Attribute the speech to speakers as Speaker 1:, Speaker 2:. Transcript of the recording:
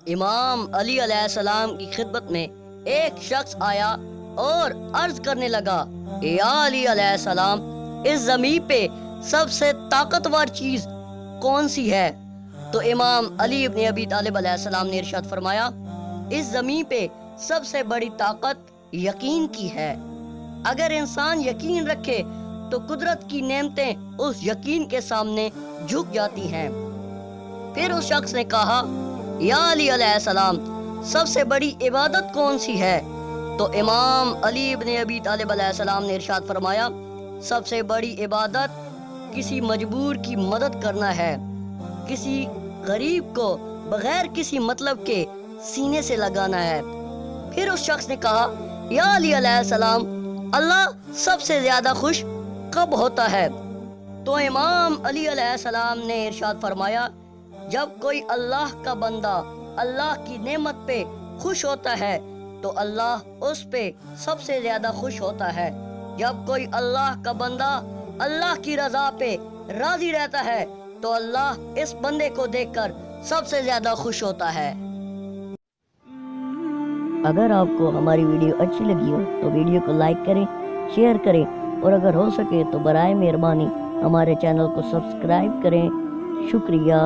Speaker 1: امام علی علیہ السلام کی خدمت میں ایک شخص آیا اور عرض کرنے لگا، یا علی علیہ السلام، اس زمین پہ سب سے طاقتور چیز کون سی ہے؟ تو امام علی ابن ابی طالب علیہ السلام نے ارشاد فرمایا، اس زمین پہ سب سے بڑی طاقت یقین کی ہے۔ اگر انسان یقین رکھے تو قدرت کی نعمتیں اس یقین کے سامنے جھک جاتی ہیں۔ پھر اس شخص نے کہا، یا علی علیہ السلام، سب سے بڑی عبادت کون سی ہے؟ تو امام علی ابن ابی طالب علیہ السلام نے ارشاد فرمایا، سب سے بڑی عبادت کسی مجبور کی مدد کرنا ہے، کسی غریب کو بغیر کسی مطلب کے سینے سے لگانا ہے۔ پھر اس شخص نے کہا، یا علی علیہ السلام، اللہ سب سے زیادہ خوش کب ہوتا ہے؟ تو امام علی علیہ السلام نے ارشاد فرمایا، جب کوئی اللہ کا بندہ اللہ کی نعمت پہ خوش ہوتا ہے تو اللہ اس پہ سب سے زیادہ خوش ہوتا ہے۔ جب کوئی اللہ کا بندہ اللہ کی رضا پہ راضی رہتا ہے تو اللہ اس بندے کو دیکھ کر سب سے زیادہ خوش ہوتا ہے۔ اگر آپ کو ہماری ویڈیو اچھی لگی ہو تو ویڈیو کو لائک کریں، شیئر کریں، اور اگر ہو سکے تو برائے مہربانی ہمارے چینل کو سبسکرائب کریں۔ شکریہ۔